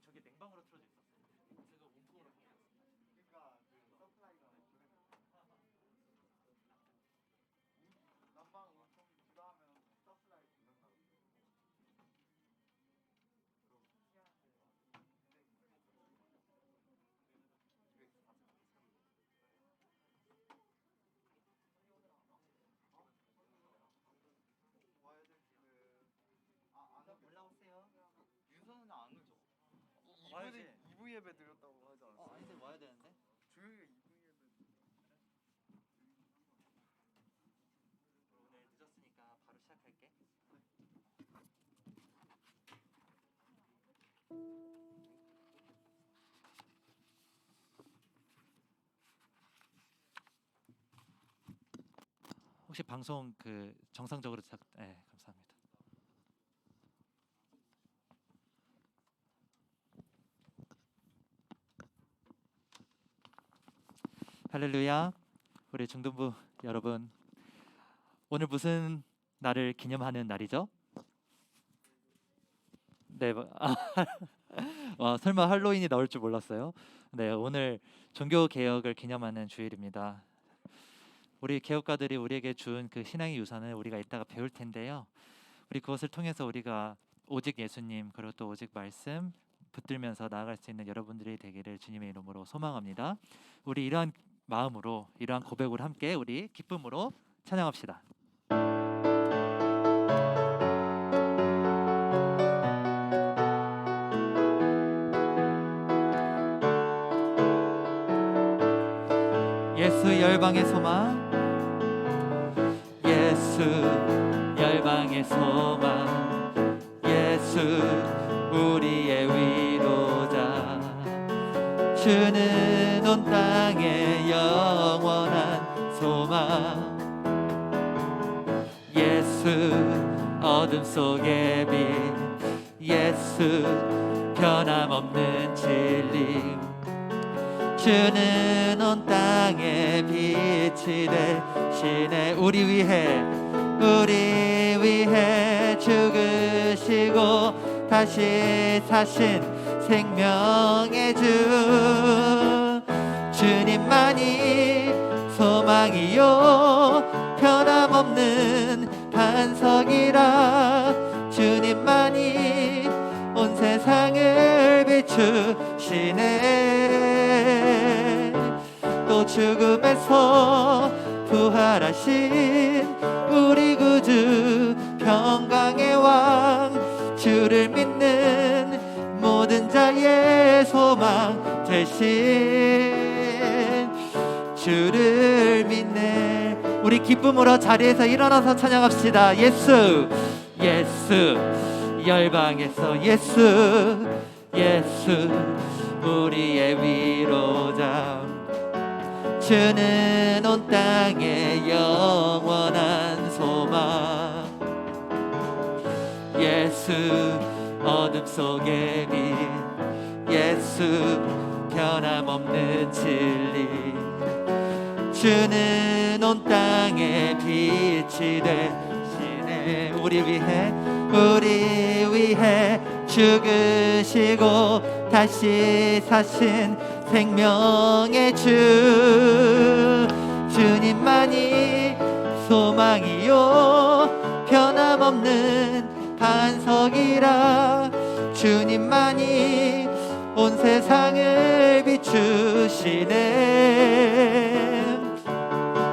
저기 냉방으로 틀어져 있었어. 제가 온통으로 그러니까 그 서플라이가 난방 엄청 비가 하면 서플라이 된다고. 그럼 희한한데 와야 될지는 올라오세요. 유선은 안 오죠. 와야지. 2부 예배 드렸다고 하지 않았어요? 아닌데 와야 되는데. 조용히가 2부 예배. 오늘 늦었으니까 바로 시작할게. 혹시 방송 그 정상적으로 네, 감사합니다. 할렐루야. 우리 중등부 여러분, 오늘 무슨 날을 기념하는 날이죠? 네, 설마 할로윈이 나올 줄 몰랐어요. 네, 오늘 종교 개혁을 기념하는 주일입니다. 우리 개혁가들이 우리에게 준 그 신앙의 유산을 우리가 이따가 배울 텐데요. 우리 그것을 통해서 우리가 오직 예수님 그리고 또 오직 말씀 붙들면서 나아갈 수 있는 여러분들이 되기를 주님의 이름으로 소망합니다. 우리 이러한 마음으로 이러한 고백으로 함께 우리 기쁨으로 찬양합시다. 예수 열방의 소망, 예수 열방의 소망, 예수 우리의 위로자, 주는 온 땅의 영원한 소망, 예수 어둠 속의 빛, 예수 변함없는 진리, 주는 온 땅의 빛이 되시네. 우리 위해 죽으시고 다시 사신 생명의 주, 주님만이 소망이요 변함없는 반석이라, 주님만이 온 세상을 비추시네. 또 죽음에서 부활하신 우리 구주 평강의 왕, 주를 믿는 모든 자의 소망 되신 주를 믿네. 우리 기쁨으로 자리에서 일어나서 찬양합시다. 예수 열방에서 예수 우리의 위로자, 주는 온 땅의 영원한 소망, 예수 어둠 속의 빛, 예수 변함없는 진리, 주는 온 땅의 빛이 되시네. 우리 위해 죽으시고 다시 사신 생명의 주, 주님만이 소망이요 변함없는 반석이라, 주님만이 온 세상을 비추시네.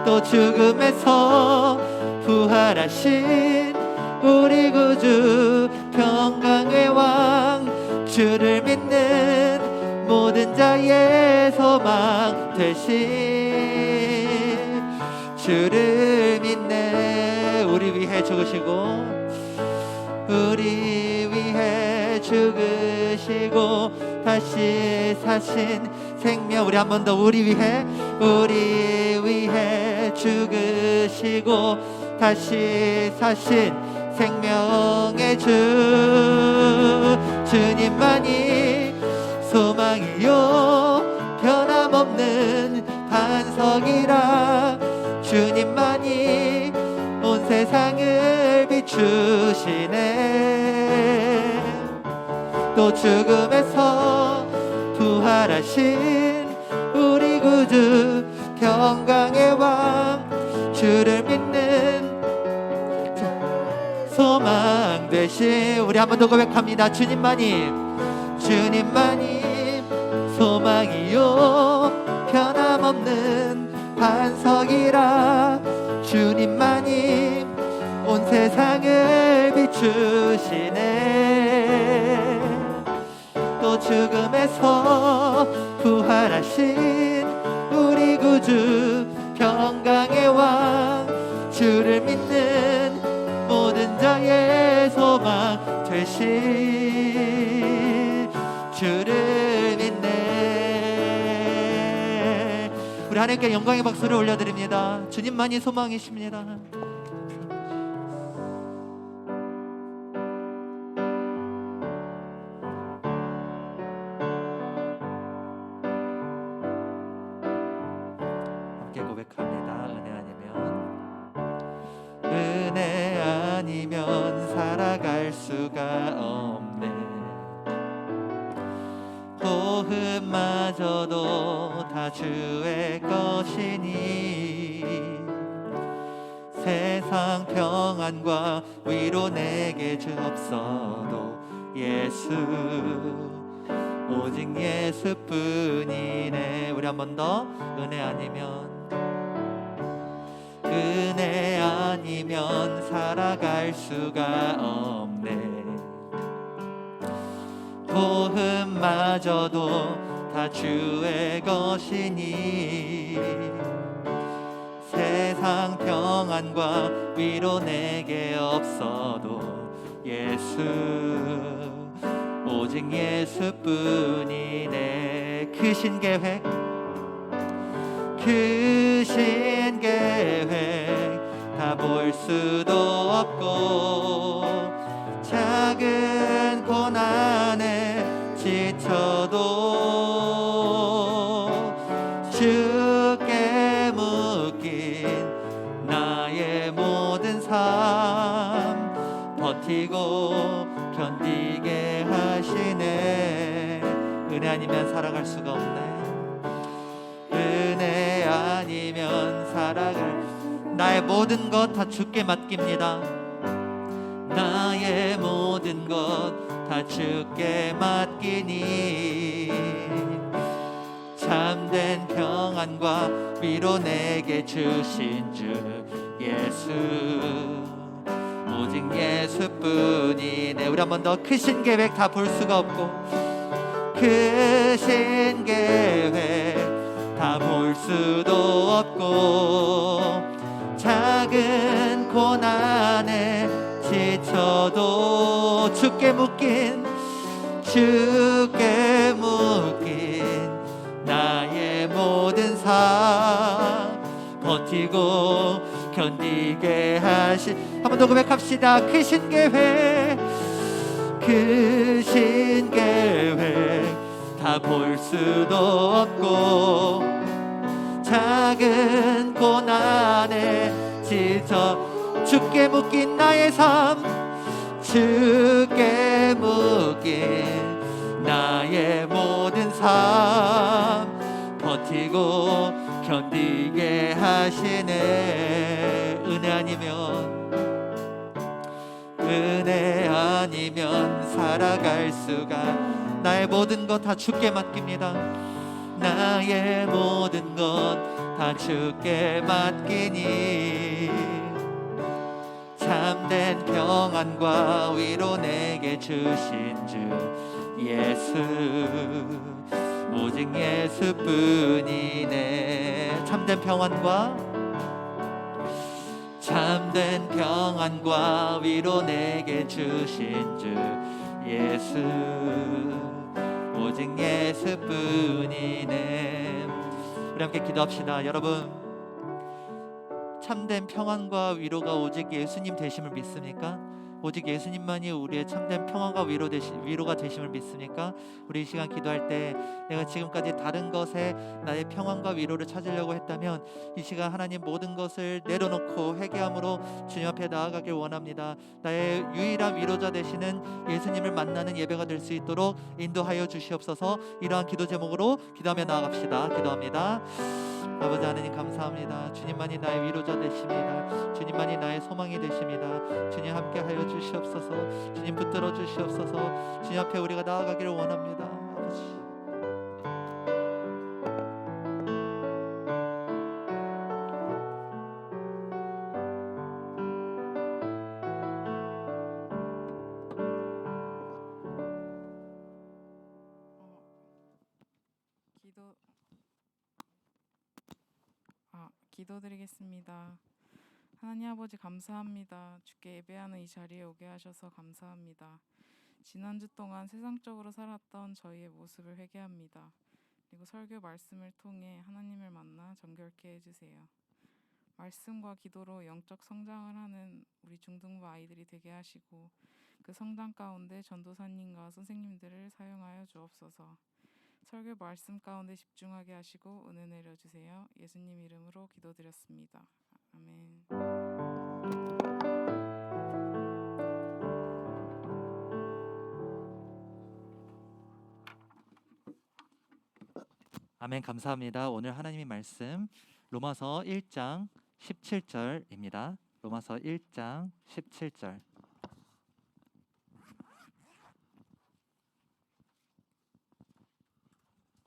또 죽음에서 부활하신 우리 구주 평강의 왕, 주를 믿는 모든 자의 소망 되신 주를 믿네. 우리 위해 죽으시고 다시 사신 생명, 우리 한 번 더 우리 위해 죽으시고 다시 사신 생명의 주, 주님만이 소망이요 변함없는 반석이라, 주님만이 온 세상을 비추시네. 또 죽음에서 부활하신 우리 구주 평강의 왕 주를 믿는 소망 되신 우리 한 번 더 고백합니다. 주님만이 소망이요 변함없는 반석이라 주님만이 온 세상을 비추시네 또 죽음에서 부활하신 우리 구주 평강의 왕 주를 믿는 모든 자의 소망 되신 주를 믿네. 우리 하나님께 영광의 박수를 올려드립니다. 주님만이 소망이십니다. 함께 고백합니다. 은혜 아니면 살아갈 수가 없네. 호흡마저도 다 주의 것이니 세상 평안과 위로 내게 주옵소도 예수 오직 예수뿐이네. 우리 한 번 더 은혜 아니면 살아갈 수가 없네. 호흡마저도 다 주의 것이니 세상 평안과 위로 내게 없어도 예수 오직 예수뿐이네. 크신 계획 다 볼 수도 없고 작은 고난에 지쳐도 주께 묶인 나의 모든 삶 버티고 견디게 하시네. 은혜 아니면 살아갈 수가 없네. 은혜 아니면 살아갈 나의 모든 것 다 주께 맡깁니다. 나의 모든 것 다 주께 맡기니 참된 평안과 위로 내게 주신 주 예수 오직 예수뿐이네. 우리 한 번 더 크신 계획 다 볼 수가 없고 크신 계획 다 볼 수도 없고 작은 고난에 지쳐도 주께 묶인 나의 모든 삶 버티고 견디게 하신 한 번 더 고백합시다. 크신 계획 다 볼 수도 없고 작은 고난에 지쳐 주께 묶인 나의 삶 주께 묶인 나의 모든 삶 버티고 견디게 하시네. 은혜 아니면 살아갈 수가 나의 모든 것 다 주께 맡깁니다. 나의 모든 것 다 주께 맡기니 참된 평안과 위로 내게 주신 주 예수 오직 예수뿐이네. 참된 평안과 위로 내게 주신 주 예수 오직 예수뿐이네. 우리 함께 기도합시다. 여러분 참된 평안과 위로가 오직 예수님 되심을 믿습니까? 오직 예수님만이 우리의 참된 평안과 위로가 되심을 믿습니까? 우리 이 시간 기도할 때 내가 지금까지 다른 것에 나의 평안과 위로를 찾으려고 했다면 이 시간 하나님 모든 것을 내려놓고 회개함으로 주님 앞에 나아가길 원합니다. 나의 유일한 위로자 되시는 예수님을 만나는 예배가 될 수 있도록 인도하여 주시옵소서. 이러한 기도 제목으로 기도하며 나아갑시다. 기도합니다. 아버지 하나님 감사합니다. 주님만이 나의 위로자 되십니다. 주님만이 나의 소망이 되십니다. 주님 함께하여 주시옵소서. 주님 붙들어 주시옵소서. 주님 앞에 우리가 나아가기를 원합니다. 아버지. 기도드리겠습니다. 하나님 아버지 감사합니다. 주께 예배하는 이 자리에 오게 하셔서 감사합니다. 지난주 동안 세상적으로 살았던 저희의 모습을 회개합니다. 그리고 설교 말씀을 통해 하나님을 만나 정결케 해주세요. 말씀과 기도로 영적 성장을 하는 우리 중등부 아이들이 되게 하시고 그 성장 가운데 전도사님과 선생님들을 사용하여 주옵소서. 설교 말씀 가운데 집중하게 하시고 은혜 내려주세요. 예수님 이름으로 기도드렸습니다. 아멘. 아멘. 감사합니다. 오늘 하나님의 말씀 로마서 1장 17절입니다. 로마서 1장 17절.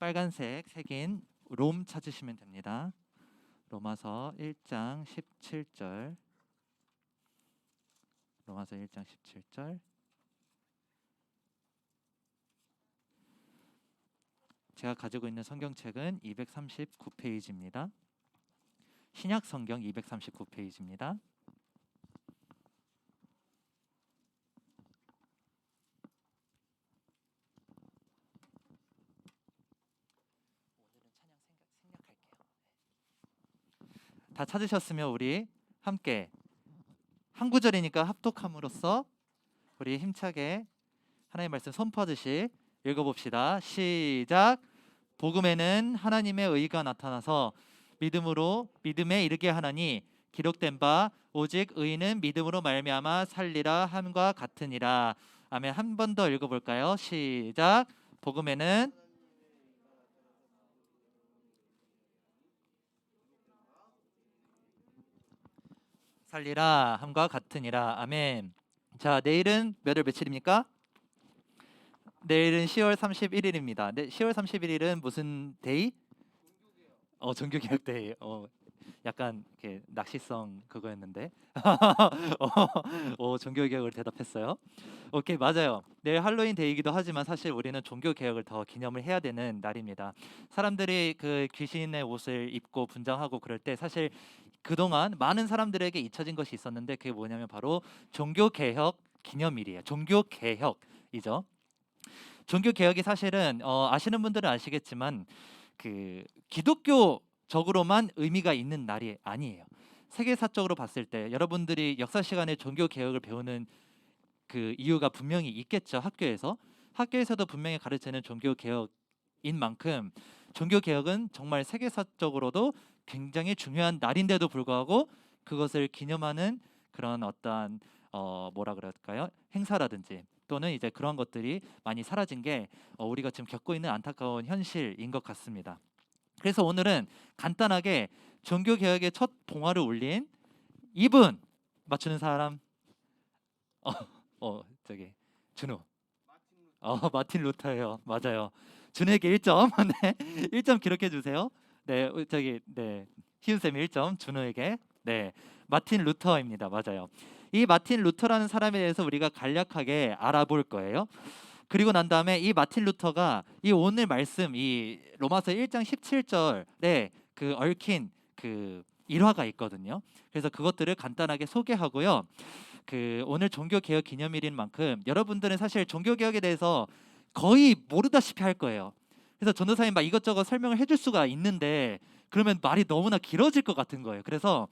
빨간색 색인 롬 찾으시면 됩니다. 로마서 1장 17절. 로마서 1장 17절. 제가 가지고 있는 성경책은 239페이지입니다. 신약 성경 239페이지입니다. 다 찾으셨으면 우리 함께 한 구절이니까 합독함으로써 우리 힘차게 하나님의 말씀 선포하듯이 읽어봅시다. 시작. 복음에는 하나님의 의가 나타나서 믿음에 이르게 하나니 기록된 바 오직 의인은 믿음으로 말미암아 살리라 함과 같으니라. 아멘. 한 번 더 읽어볼까요? 시작. 복음에는 살리라 함과 같으니라. 아멘. 자, 내일은 몇 월 며칠입니까? 내일은 10월 31일입니다. 네, 10월 31일은 무슨 데이? 종교개혁 데이. 약간 이렇게 낚시성 그거였는데. 종교개혁을 대답했어요. 오케이, 맞아요. 내일 할로윈 데이이기도 하지만 사실 우리는 종교개혁을 더 기념을 해야 되는 날입니다. 사람들이 그 귀신의 옷을 입고 분장하고 그럴 때 사실 그동안 많은 사람들에게 잊혀진 것이 있었는데 그게 뭐냐면 바로 종교개혁 기념일이에요. 종교개혁이죠. 종교개혁이 사실은 아시는 분들은 아시겠지만 그 기독교적으로만 의미가 있는 날이 아니에요. 세계사적으로 봤을 때 여러분들이 역사 시간에 종교개혁을 배우는 그 이유가 분명히 있겠죠. 학교에서도 분명히 가르치는 종교개혁인 만큼 종교개혁은 정말 세계사적으로도 굉장히 중요한 날인데도 불구하고 그것을 기념하는 그런 어떠한 뭐라 그럴까요? 행사라든지 또는 이제 그런 것들이 많이 사라진 게 우리가 지금 겪고 있는 안타까운 현실인 것 같습니다. 그래서 오늘은 간단하게 종교개혁의 첫 봉화를 울린 이분 맞추는 사람? 저기 준우. 마틴 루터예요. 맞아요. 준우에게 1점. 네, 1점 기록해 주세요. 네, 희은쌤이 1점, 준우에게. 네, 마틴 루터입니다. 맞아요. 이 마틴 루터라는 사람에 대해서 우리가 간략하게 알아볼 거예요. 그리고 난 다음에 이 마틴 루터가 이 오늘 말씀 이 로마서 1장 17절에 그 얽힌 그 일화가 있거든요. 그래서 그것들을 간단하게 소개하고요. 그 오늘 종교개혁 기념일인 만큼 여러분들은 사실 종교개혁에 대해서 거의 모르다시피 할 거예요. 그래서 전도사님 막 이것저것 설명을 해줄 수가 있는데 그러면 말이 너무나 길어질 것 같은 거예요. 그래서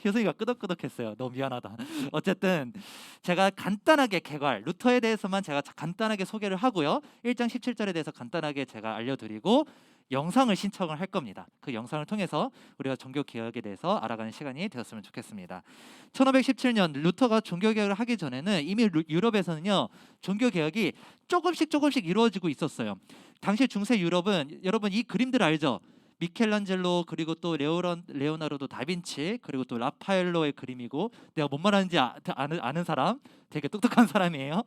효승이가 끄덕끄덕했어요. 너무 미안하다. 어쨌든 제가 간단하게 개괄 루터에 대해서만 제가 간단하게 소개를 하고요. 1장 17절에 대해서 간단하게 제가 알려드리고 영상을 신청을 할 겁니다. 그 영상을 통해서 우리가 종교 개혁에 대해서 알아가는 시간이 되었으면 좋겠습니다. 1517년 루터가 종교 개혁을 하기 전에는 이미 유럽에서는요 종교 개혁이 조금씩 이루어지고 있었어요. 당시 중세 유럽은 여러분 이 그림들 알죠? 미켈란젤로 그리고 또 레오나르도 다빈치 그리고 또 라파엘로의 그림이고 내가 뭔 말하는지 아는 사람 되게 똑똑한 사람이에요.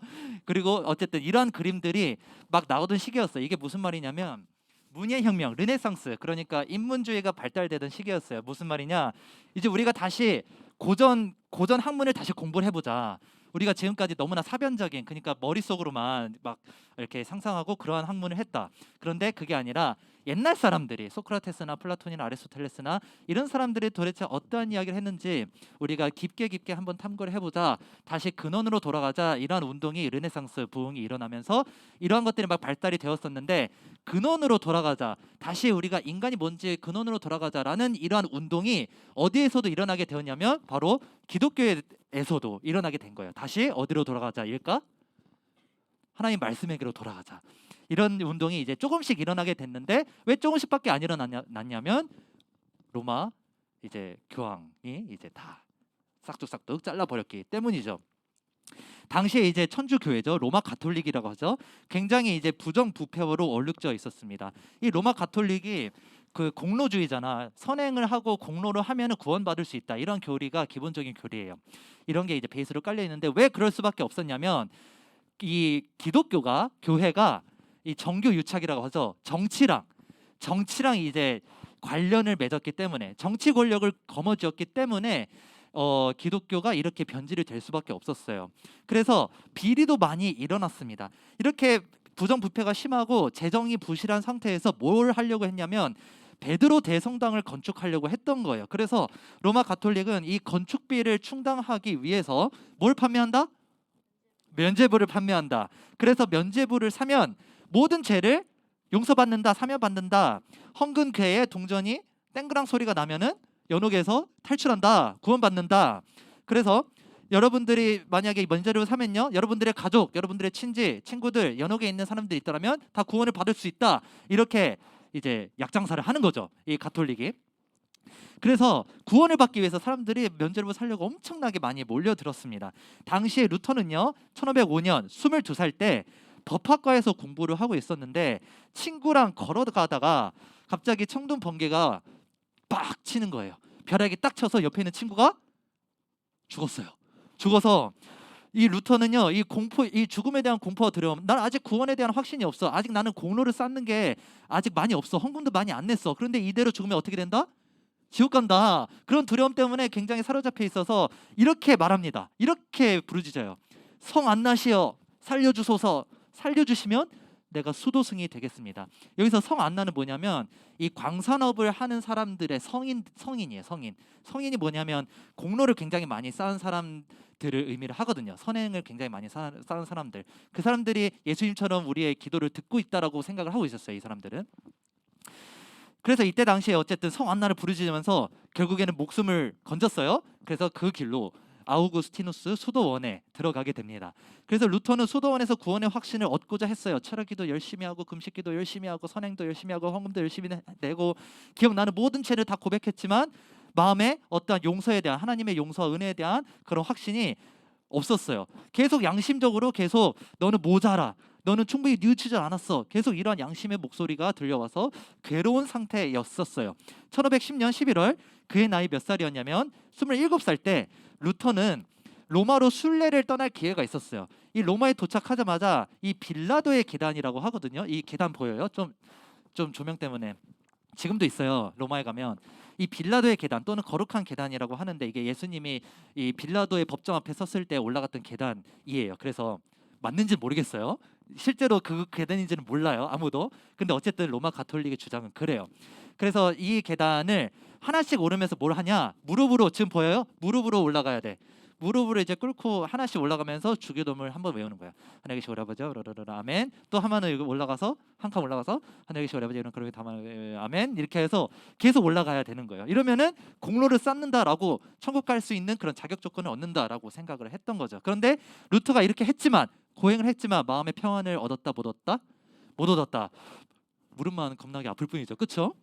그리고 어쨌든 이러한 그림들이 막 나오던 시기였어요. 이게 무슨 말이냐면 문예혁명, 르네상스 그러니까 인문주의가 발달되던 시기였어요. 무슨 말이냐? 이제 우리가 다시 고전 학문을 다시 공부를 해보자. 우리가 지금까지 너무나 사변적인 그러니까 머릿속으로만 막 이렇게 상상하고 그러한 학문을 했다. 그런데 그게 아니라 옛날 사람들이 소크라테스나 플라톤이나 아리스토텔레스나 이런 사람들이 도대체 어떠한 이야기를 했는지 우리가 깊게 한번 탐구를 해보자. 다시 근원으로 돌아가자. 이러한 운동이 르네상스 부흥이 일어나면서 이러한 것들이 막 발달이 되었었는데 근원으로 돌아가자. 다시 우리가 인간이 뭔지 근원으로 돌아가자라는 이러한 운동이 어디에서도 일어나게 되었냐면 바로 기독교에서도 일어나게 된 거예요. 다시 어디로 돌아가자일까? 하나님 말씀에게로 돌아가자. 이런 운동이 이제 조금씩 일어나게 됐는데 왜 조금씩밖에 안 일어났냐면 로마 이제 교황이 이제 다 싹둑싹둑 잘라버렸기 때문이죠. 당시에 이제 천주교회죠. 로마 가톨릭이라고 하죠. 굉장히 이제 부정부패로 얼룩져 있었습니다. 이 로마 가톨릭이 그 공로주의잖아. 선행을 하고 공로를 하면은 구원받을 수 있다. 이런 교리가 기본적인 교리예요. 이런 게 이제 베이스로 깔려 있는데 왜 그럴 수밖에 없었냐면 이 기독교가 교회가 이 정교 유착이라고 하죠. 정치랑 이제 관련을 맺었기 때문에 정치 권력을 거머쥐었기 때문에 기독교가 이렇게 변질이 될 수밖에 없었어요. 그래서 비리도 많이 일어났습니다. 이렇게 부정부패가 심하고 재정이 부실한 상태에서 뭘 하려고 했냐면 베드로 대성당을 건축하려고 했던 거예요. 그래서 로마 가톨릭은 이 건축비를 충당하기 위해서 뭘 판매한다? 면죄부를 판매한다. 그래서 면죄부를 사면 모든 죄를 용서받는다, 사면받는다. 헌금괴의 동전이 땡그랑 소리가 나면은 연옥에서 탈출한다, 구원받는다. 그래서 여러분들이 만약에 면죄부를 사면요, 여러분들의 가족, 여러분들의 친지, 친구들, 연옥에 있는 사람들이 있더라면 다 구원을 받을 수 있다. 이렇게 이제 약장사를 하는 거죠, 이 가톨릭이. 그래서 구원을 받기 위해서 사람들이 면죄부를 사려고 엄청나게 많이 몰려들었습니다. 당시에 루터는요 1505년 22살 때 법학과에서 공부를 하고 있었는데 친구랑 걸어가다가 갑자기 청둔 번개가 빡 치는 거예요. 벼락이 딱 쳐서 옆에 있는 친구가 죽었어요. 죽어서 이 루터는요 이 죽음에 대한 공포가 두려움. 난 아직 구원에 대한 확신이 없어. 아직 나는 공로를 쌓는 게 아직 많이 없어. 헌금도 많이 안 냈어. 그런데 이대로 죽으면 어떻게 된다? 지옥 간다. 그런 두려움 때문에 굉장히 사로잡혀 있어서 이렇게 말합니다. 이렇게 부르짖어요. 성 안나시여 살려주소서. 살려주시면 내가 수도승이 되겠습니다. 여기서 성 안나는 뭐냐면 이 광산업을 하는 사람들의 성인이에요. 성인이 뭐냐면 공로를 굉장히 많이 쌓은 사람들을 의미를 하거든요. 선행을 굉장히 많이 쌓은 사람들. 그 사람들이 예수님처럼 우리의 기도를 듣고 있다라고 생각을 하고 있었어요. 이 사람들은. 그래서 이때 당시에 어쨌든 성 안나를 부르짖으면서 결국에는 목숨을 건졌어요. 그래서 그 길로 아우구스티누스 수도원에 들어가게 됩니다. 그래서 루터는 수도원에서 구원의 확신을 얻고자 했어요. 철학기도 열심히 하고 금식기도 열심히 하고 선행도 열심히 하고 헌금도 열심히 내고 기억나는 모든 죄를 다 고백했지만 마음에 어떠한 용서에 대한 하나님의 용서와 은혜에 대한 그런 확신이 없었어요. 계속 양심적으로 계속 너는 모자라. 너는 충분히 뉘우치지 않았어. 계속 이러한 양심의 목소리가 들려와서 괴로운 상태였었어요. 1510년 11월 그의 나이 몇 살이었냐면 27살 때 루터는 로마로 순례를 떠날 기회가 있었어요. 이 로마에 도착하자마자 이 빌라도의 계단이라고 하거든요. 이 계단 보여요? 좀 조명 때문에 지금도 있어요. 로마에 가면 이 빌라도의 계단 또는 거룩한 계단이라고 하는데 이게 예수님이 이 빌라도의 법정 앞에 섰을 때 올라갔던 계단이에요. 그래서 맞는지 모르겠어요. 실제로 그 계단인지는 몰라요. 아무도. 근데 어쨌든 로마 가톨릭의 주장은 그래요. 그래서 이 계단을 하나씩 오르면서 뭘 하냐? 무릎으로 지금 보여요? 무릎으로 올라가야 돼. 무릎을 이제 꿇고 하나씩 올라가면서 주기도문을 한번 외우는 거야. 하나님 계신 우리 아버지, 라라라라, 아멘. 또 하나는 올라가서 한 칸 올라가서 하나님 계신 우리 아버지 이런 그렇게 담아 아멘. 이렇게 해서 계속 올라가야 되는 거예요. 이러면은 공로를 쌓는다라고 천국 갈 수 있는 그런 자격 조건을 얻는다라고 생각을 했던 거죠. 그런데 루터가 이렇게 했지만 고행을 했지만 마음의 평안을 얻었다 못 얻었다? 못 얻었다. 무릎만 겁나게 아플 뿐이죠. 그렇죠?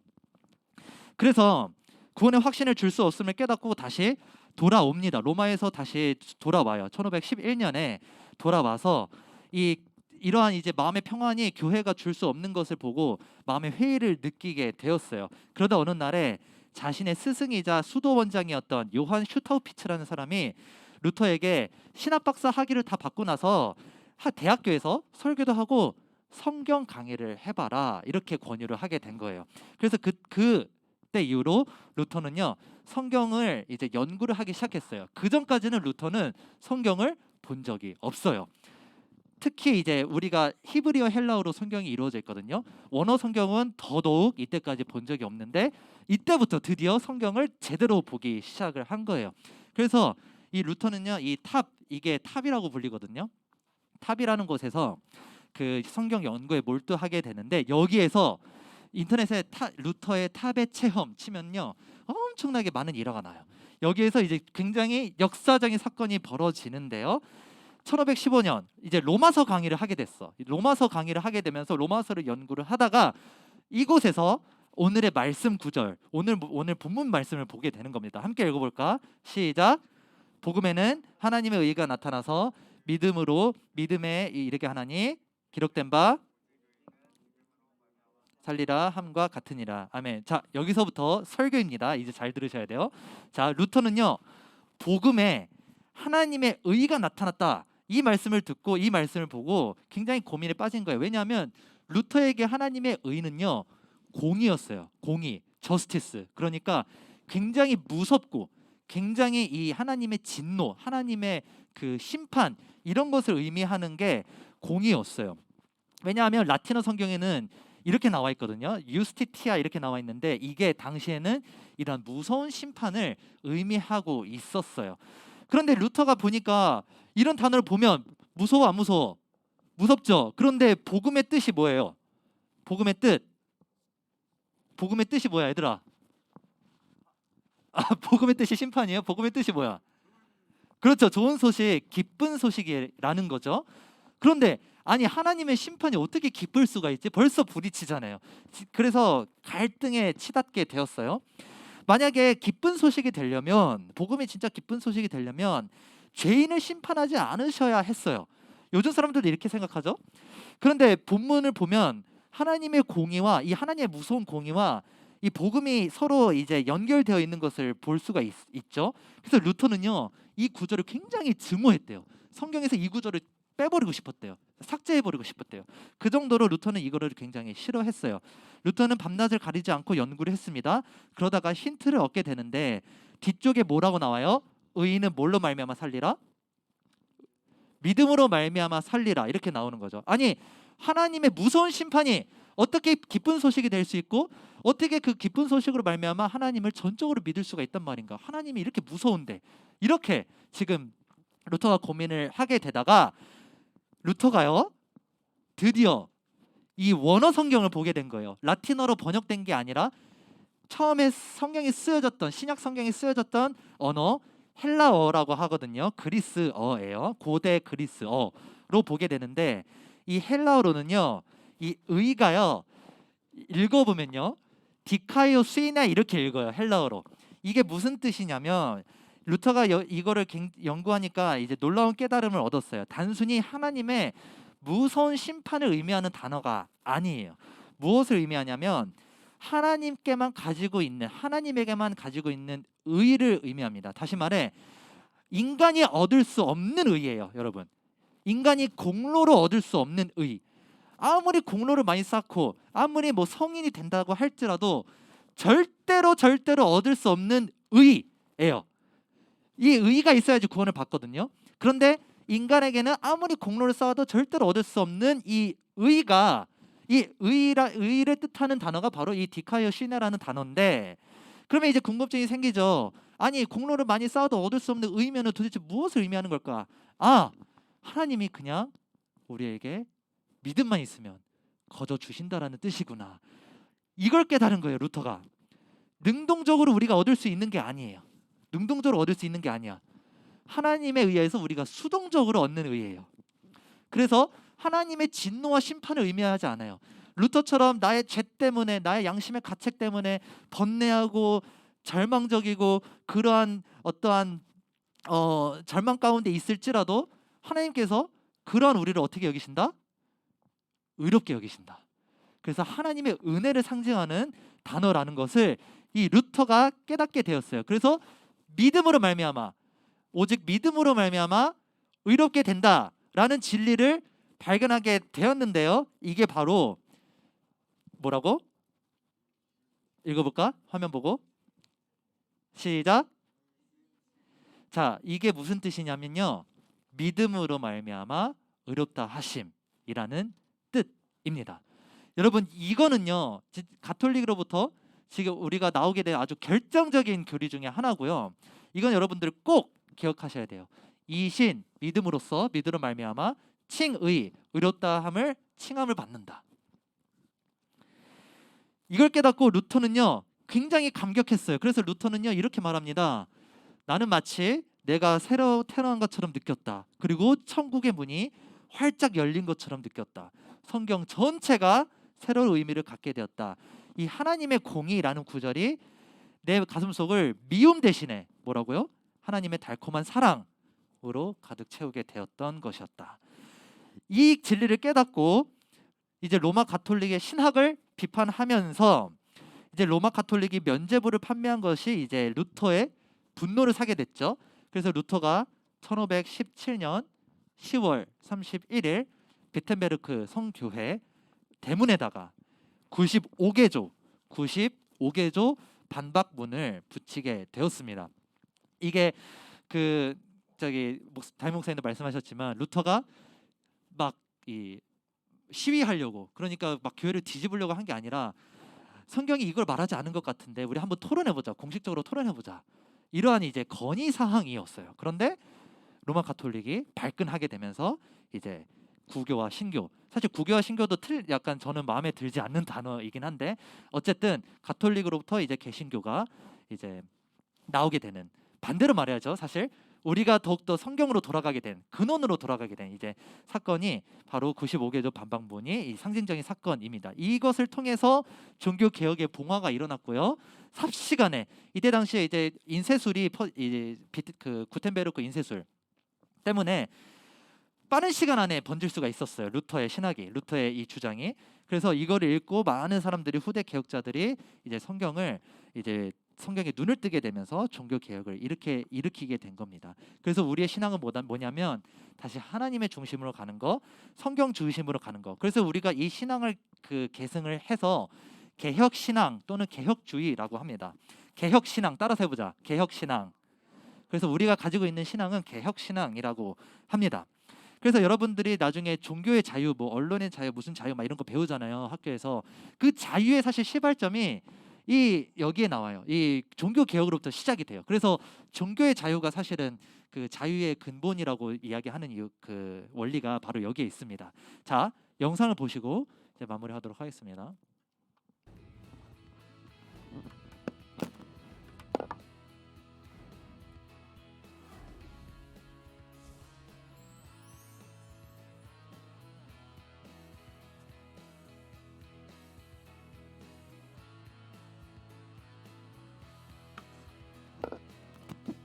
그래서 구원의 확신을 줄 수 없음을 깨닫고 다시 돌아옵니다. 로마에서 다시 돌아와요. 1511년에 돌아와서 이러한 이제 마음의 평안이 교회가 줄 수 없는 것을 보고 마음의 회의를 느끼게 되었어요. 그러다 어느 날에 자신의 스승이자 수도 원장이었던 요한 슈타우피츠라는 사람이 루터에게 신학박사 학위를 다 받고 나서 대학교에서 설교도 하고 성경 강의를 해봐라 이렇게 권유를 하게 된 거예요. 그래서 그때 이후로 루터는요 성경을 이제 연구를 하기 시작했어요. 그 전까지는 루터는 성경을 본 적이 없어요. 특히 이제 우리가 히브리어 헬라어로 성경이 이루어져 있거든요. 원어 성경은 더더욱 이때까지 본 적이 없는데 이때부터 드디어 성경을 제대로 보기 시작을 한 거예요. 그래서 이 루터는요 이게 탑이라고 불리거든요. 탑이라는 곳에서 그 성경 연구에 몰두하게 되는데 여기에서 인터넷에 루터의 탑의 체험 치면요 엄청나게 많은 일화가 나요. 여기에서 이제 굉장히 역사적인 사건이 벌어지는데요. 1515년 이제 로마서 강의를 하게 됐어. 로마서 강의를 하게 되면서 로마서를 연구를 하다가 이곳에서 오늘의 말씀 구절, 오늘 본문 말씀을 보게 되는 겁니다. 함께 읽어볼까? 시작. 복음에는 하나님의 의가 나타나서 믿음에 이르게 하나니 기록된 바 살리라 함과 같으니라. 아멘. 자, 여기서부터 설교입니다. 이제 잘 들으셔야 돼요. 자, 루터는요 복음에 하나님의 의가 나타났다 이 말씀을 듣고 이 말씀을 보고 굉장히 고민에 빠진 거예요. 왜냐하면 루터에게 하나님의 의는요 공의였어요. 공의, 저스티스. 그러니까 굉장히 무섭고 굉장히 이 하나님의 진노, 하나님의 그 심판 이런 것을 의미하는 게 공의였어요. 왜냐하면 라틴어 성경에는 이렇게 나와 있거든요. 유스티티아 이렇게 나와 있는데 이게 당시에는 이런 무서운 심판을 의미하고 있었어요. 그런데 루터가 보니까 이런 단어를 보면 무서워 안 무서워? 무섭죠. 그런데 복음의 뜻이 뭐예요? 복음의 뜻이 뭐야 얘들아? 복음의 뜻이 심판이에요? 복음의 뜻이 뭐야? 그렇죠. 좋은 소식, 기쁜 소식이라는 거죠. 그런데 아니 하나님의 심판이 어떻게 기쁠 수가 있지? 벌써 부딪히잖아요. 그래서 갈등에 치닫게 되었어요. 만약에 기쁜 소식이 되려면 복음이 진짜 기쁜 소식이 되려면 죄인을 심판하지 않으셔야 했어요. 요즘 사람들도 이렇게 생각하죠. 그런데 본문을 보면 하나님의 공의와 이 하나님의 무서운 공의와 이 복음이 서로 이제 연결되어 있는 것을 볼 수가 있죠. 그래서 루터는요 이 구절을 굉장히 증오했대요. 성경에서 이 구절을 빼버리고 싶었대요. 삭제해버리고 싶었대요. 그 정도로 루터는 이거를 굉장히 싫어했어요. 루터는 밤낮을 가리지 않고 연구를 했습니다. 그러다가 힌트를 얻게 되는데 뒤쪽에 뭐라고 나와요? 의인은 뭘로 말미암아 살리라? 믿음으로 말미암아 살리라 이렇게 나오는 거죠. 아니 하나님의 무서운 심판이 어떻게 기쁜 소식이 될 수 있고 어떻게 그 기쁜 소식으로 말미암아 하나님을 전적으로 믿을 수가 있단 말인가? 하나님이 이렇게 무서운데 이렇게 지금 루터가 고민을 하게 되다가 루터가요 드디어 이 원어 성경을 보게 된 거예요. 라틴어로 번역된 게 아니라 처음에 성경이 쓰여졌던 신약 성경이 쓰여졌던 언어 헬라어라고 하거든요. 그리스어예요. 고대 그리스어로 보게 되는데 이 헬라어로는요 이 의가요 읽어보면요 디카이오 스이나 이렇게 읽어요. 헬라어로. 이게 무슨 뜻이냐면 루터가 이거를 연구하니까 이제 놀라운 깨달음을 얻었어요. 단순히 하나님의 무서운 심판을 의미하는 단어가 아니에요. 무엇을 의미하냐면 하나님께만 가지고 있는 하나님에게만 가지고 있는 의를 의미합니다. 다시 말해 인간이 얻을 수 없는 의예요. 여러분 인간이 공로로 얻을 수 없는 의. 아무리 공로를 많이 쌓고 아무리 뭐 성인이 된다고 할지라도 절대로 얻을 수 없는 의예요. 이 의가 있어야지 구원을 받거든요. 그런데 인간에게는 아무리 공로를 쌓아도 절대로 얻을 수 없는 이 의가 이 의를 뜻하는 단어가 바로 이 디카이오 시네라는 단어인데 그러면 이제 궁금증이 생기죠. 아니 공로를 많이 쌓아도 얻을 수 없는 의미는 도대체 무엇을 의미하는 걸까? 아, 하나님이 그냥 우리에게 믿음만 있으면 거저 주신다라는 뜻이구나. 이걸 깨달은 거예요, 루터가. 능동적으로 우리가 얻을 수 있는 게 아니에요. 능동적으로 얻을 수 있는 게 아니야. 하나님에 의해서 우리가 수동적으로 얻는 의예요. 그래서 하나님의 진노와 심판을 의미하지 않아요. 루터처럼 나의 죄 때문에, 나의 양심의 가책 때문에 번뇌하고 절망적이고 그러한 어떠한 절망 가운데 있을지라도 하나님께서 그러한 우리를 어떻게 여기신다? 의롭게 여기신다. 그래서 하나님의 은혜를 상징하는 단어라는 것을 이 루터가 깨닫게 되었어요. 그래서 믿음으로 말미암아, 오직 믿음으로 말미암아 의롭게 된다라는 진리를 발견하게 되었는데요. 이게 바로 뭐라고? 읽어볼까? 화면 보고 시작. 자, 이게 무슨 뜻이냐면요, 믿음으로 말미암아 의롭다 하심이라는 뜻입니다. 여러분, 이거는요 가톨릭으로부터 지금 우리가 나오게 된 아주 결정적인 교리 중에 하나고요. 이건 여러분들 꼭 기억하셔야 돼요. 이신 믿음으로써, 믿음으로 말미암아 칭의, 의롭다함을 칭함을 받는다. 이걸 깨닫고 루터는요 굉장히 감격했어요. 그래서 루터는요 이렇게 말합니다. 나는 마치 내가 새로 태어난 것처럼 느꼈다. 그리고 천국의 문이 활짝 열린 것처럼 느꼈다. 성경 전체가 새로운 의미를 갖게 되었다. 이 하나님의 공의라는 구절이 내 가슴속을 미움 대신에 뭐라고요? 하나님의 달콤한 사랑으로 가득 채우게 되었던 것이었다. 이 진리를 깨닫고 이제 로마 가톨릭의 신학을 비판하면서 이제 로마 가톨릭이 면죄부를 판매한 것이 이제 루터의 분노를 사게 됐죠. 그래서 루터가 1517년 10월 31일 비텐베르크 성교회 대문에다가 95개조 반박문을 붙이게 되었습니다. 이게 그 저기 담임 목사님도 말씀하셨지만 루터가 막 이 시위하려고, 그러니까 막 교회를 뒤집으려고 한 게 아니라 성경이 이걸 말하지 않은 것 같은데 우리 한번 토론해보자, 공식적으로 토론해보자, 이러한 이제 건의 사항이었어요. 그런데 로마 가톨릭이 발끈하게 되면서 이제 구교와 신교, 사실 구교와 신교도 약간 저는 마음에 들지 않는 단어이긴 한데 어쨌든 가톨릭으로부터 이제 개신교가 이제 나오게 되는, 반대로 말해야죠. 사실 우리가 더욱더 성경으로 돌아가게 된, 근원으로 돌아가게 된 이제 사건이 바로 95개조 반박문이 이 상징적인 사건입니다. 이것을 통해서 종교 개혁의 봉화가 일어났고요. 삽시간에 이때 당시에 이제 인쇄술이 그 구텐베르크 인쇄술 때문에 빠른 시간 안에 번질 수가 있었어요. 루터의 신학이, 루터의 이 주장이. 그래서 이거를 읽고 많은 사람들이, 후대 개혁자들이 이제 성경에 눈을 뜨게 되면서 종교 개혁을 일으키게 된 겁니다. 그래서 우리의 신앙은 뭐냐면 다시 하나님의 중심으로 가는 거, 성경 중심으로 가는 거. 그래서 우리가 이 신앙을 계승을 해서 개혁 신앙 또는 개혁주의라고 합니다. 개혁 신앙, 따라서 해보자. 개혁 신앙. 그래서 우리가 가지고 있는 신앙은 개혁 신앙이라고 합니다. 그래서 여러분들이 나중에 종교의 자유, 뭐 언론의 자유, 무슨 자유 막 이런 거 배우잖아요, 학교에서. 그 자유의 사실 시발점이 여기에 나와요. 이 종교 개혁으로부터 시작이 돼요. 그래서 종교의 자유가 사실은 그 자유의 근본이라고 이야기하는 그 원리가 바로 여기에 있습니다. 자, 영상을 보시고 이제 마무리하도록 하겠습니다.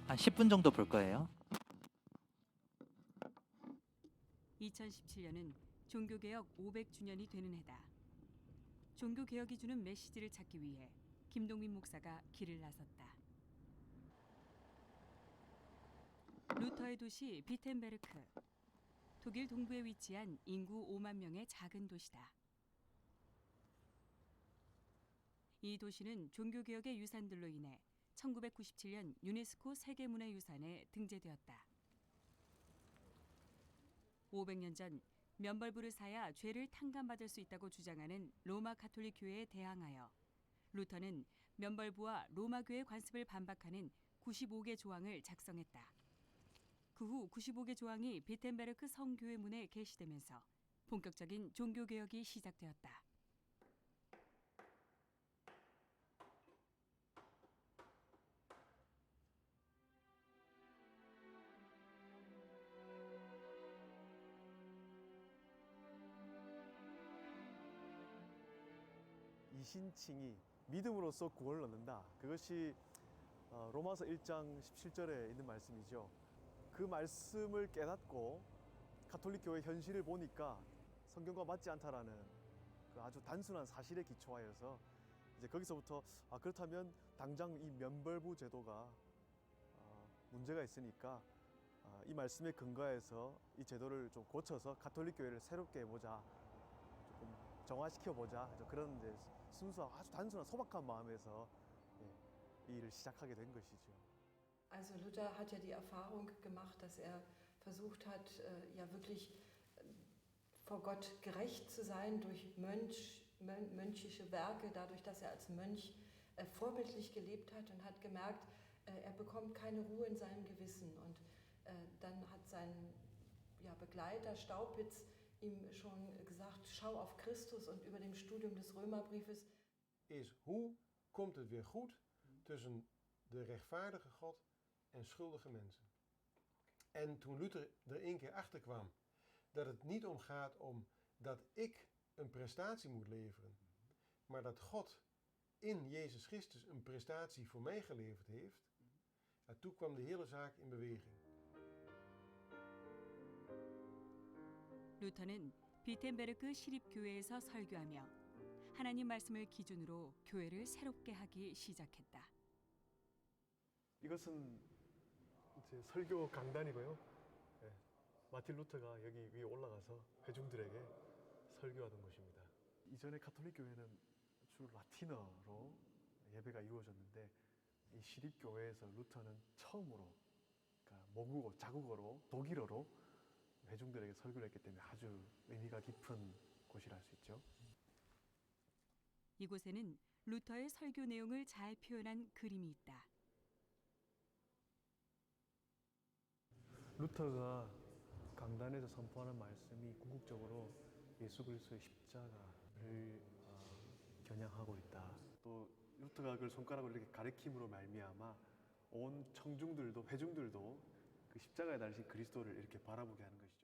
한 10분 정도 볼 거예요. 2017년은 종교개혁 500주년이 되는 해다. 종교개혁이 주는 메시지를 찾기 위해 김동민 목사가 길을 나섰다. 루터의 도시 비텐베르크, 독일 동부에 위치한 인구 5만 명의 작은 도시다. 이 도시는 종교개혁의 유산들로 인해 1997년 유네스코 세계문화유산에 등재되었다. 500년 전 면벌부를 사야 죄를 탕감받을 수 있다고 주장하는 로마 가톨릭 교회에 대항하여 루터는 면벌부와 로마 교회 관습을 반박하는 95개 조항을 작성했다. 그 후 95개 조항이 비텐베르크 성교회 문에 게시되면서 본격적인 종교개혁이 시작되었다. 이신칭이 믿음으로써 구원을 얻는다. 그것이 로마서 1장 17절에 있는 말씀이죠. 그 말씀을 깨닫고 가톨릭 교회 현실을 보니까 성경과 맞지 않다라는 그 아주 단순한 사실에 기초하여서 이제 거기서부터 그렇다면 당장 이 면벌부 제도가 문제가 있으니까 이 말씀에 근거해서 이 제도를 좀 고쳐서 가톨릭 교회를 새롭게 해보자, 조금 정화시켜보자, 그런 이제 순수한 아주 단순한 소박한 마음에서 이 일을 시작하게 된 것이죠. Also Luther hat ja die Erfahrung gemacht, dass er versucht hat, ja wirklich vor Gott gerecht zu sein durch mönchische Werke, dadurch, dass er als Mönch vorbildlich gelebt hat und hat gemerkt, er bekommt keine Ruhe in seinem Gewissen. Und dann hat sein Begleiter Staupitz ihm schon gesagt, schau auf Christus, und über dem Studium des Römerbriefes is hoe komt het weer goed tussen de rechtvaardige God en schuldige mensen. En toen Luther er één keer achter kwam dat het niet omgaat om dat ik een prestatie moet leveren, maar dat God in Jezus Christus een prestatie voor mij geleverd heeft, toen kwam de hele zaak in beweging. 루터는 비텐베르크 시립교회에서 설교하며 하나님 말씀을 기준으로 교회를 새롭게 하기 시작했다. 이것은 이제 설교 강단이고요. 마틴 루터가 여기 위에 올라가서 회중들에게 설교하던 곳입니다. 이전에 가톨릭 교회는 주로 라틴어로 예배가 이루어졌는데 이 시립교회에서 루터는 처음으로, 그러니까 모국어, 자국어로, 독일어로 회중들에게 설교를 했기 때문에 아주 의미가 깊은 곳이라 할 수 있죠. 이곳에는 루터의 설교 내용을 잘 표현한 그림이 있다. 루터가 강단에서 선포하는 말씀이 궁극적으로 예수 그리스도의 십자가를 겨냥하고 있다. 또 루터가 그걸 손가락으로 이렇게 가리킴으로 말미암아 온 청중들도, 회중들도 그 십자가에 달리신 그리스도를 이렇게 바라보게 하는 것이죠.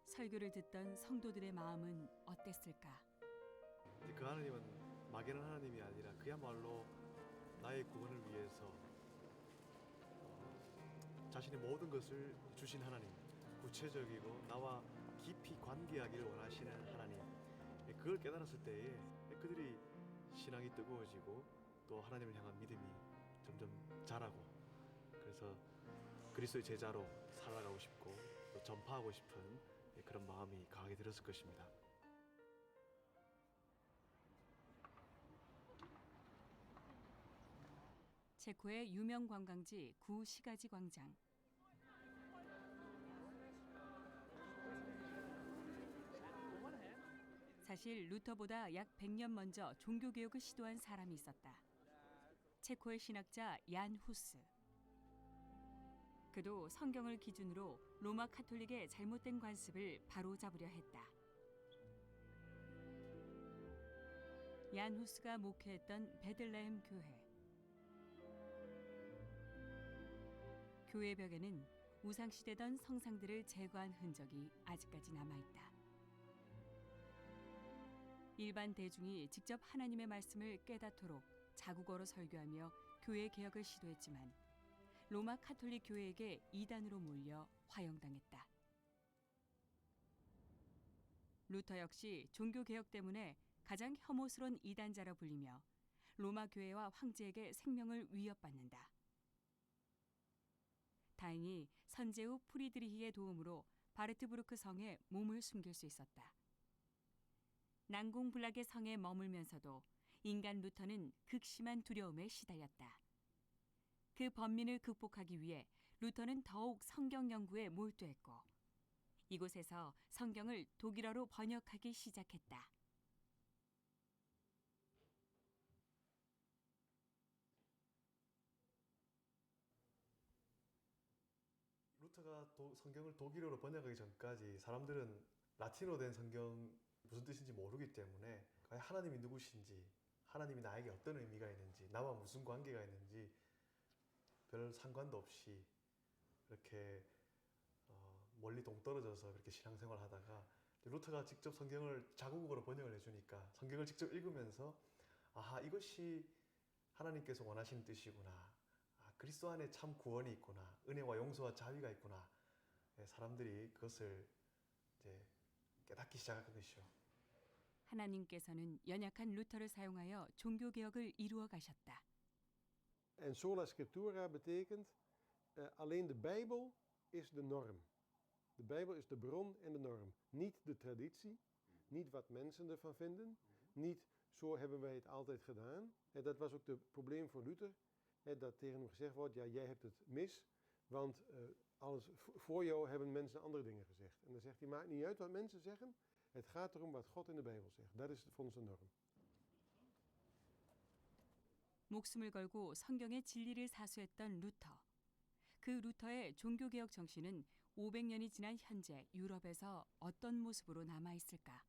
설교를 듣던 성도들의 마음은 어땠을까? 그 하나님은 막연한 하나님이 아니라 그야말로 나의 구원을 위해서 자신의 모든 것을 주신 하나님, 구체적이고 나와 깊이 관계하기를 원하시는 하나님, 그걸 깨달았을 때에 그들이 신앙이 뜨거워지고 또 하나님을 향한 믿음이 점점 자라고, 그래서 그리스도의 제자로 살아가고 싶고 또 전파하고 싶은 그런 마음이 강하게 들었을 것입니다. 체코의 유명 관광지 구시가지 광장. 사실 루터보다 약 100년 먼저 종교개혁을 시도한 사람이 있었다. 체코의 신학자 얀 후스. 그도 성경을 기준으로 로마 카톨릭의 잘못된 관습을 바로잡으려 했다. 얀 후스가 목회했던 베들레헴 교회. 교회 벽에는 우상시되던 성상들을 제거한 흔적이 아직까지 남아있다. 일반 대중이 직접 하나님의 말씀을 깨닫도록 자국어로 설교하며 교회 개혁을 시도했지만 로마 카톨릭 교회에게 이단으로 몰려 화형당했다. 루터 역시 종교개혁 때문에 가장 혐오스러운 이단자라 불리며 로마 교회와 황제에게 생명을 위협받는다. 다행히 선제후 프리드리히의 도움으로 바르트부르크 성에 몸을 숨길 수 있었다. 난공불락의 성에 머물면서도 인간 루터는 극심한 두려움에 시달렸다. 그 번민을 극복하기 위해 루터는 더욱 성경 연구에 몰두했고 이곳에서 성경을 독일어로 번역하기 시작했다. 루터가 성경을 독일어로 번역하기 전까지 사람들은 라틴어로 된 성경 무슨 뜻인지 모르기 때문에 과연 하나님이 누구신지, 하나님이 나에게 어떤 의미가 있는지, 나와 무슨 관계가 있는지 별 상관도 없이 이렇게 멀리 동떨어져서 그렇게 신앙생활을 하다가 루터가 직접 성경을 자국어로 번역을 해주니까 성경을 직접 읽으면서 아하, 이것이 하나님께서 원하시는 뜻이구나. 아, 그리스도 안에 참 구원이 있구나. 은혜와 용서와 자비가 있구나. 사람들이 그것을 이제 깨닫기 시작한 것이죠. 하나님께서는 연약한 루터를 사용하여 종교 개혁을 이루어 가셨다. En sola scriptura betekent alleen de Bijbel is de norm. De Bijbel is de bron en de norm. Niet de traditie, niet wat mensen ervan vinden, niet zo hebben wij het altijd gedaan. En dat was ook het probleem voor Luther. Dat tegen hem gezegd wordt, ja, jij hebt het mis, want alles voor jou hebben mensen andere dingen gezegd. En dan zegt hij, maakt niet uit wat mensen zeggen, het gaat erom wat God in de Bijbel zegt. Dat is voor ons de norm. 목숨을 걸고 성경의 진리를 사수했던 루터. 그 루터의 종교개혁 정신은 500년이 지난 현재 유럽에서 어떤 모습으로 남아 있을까?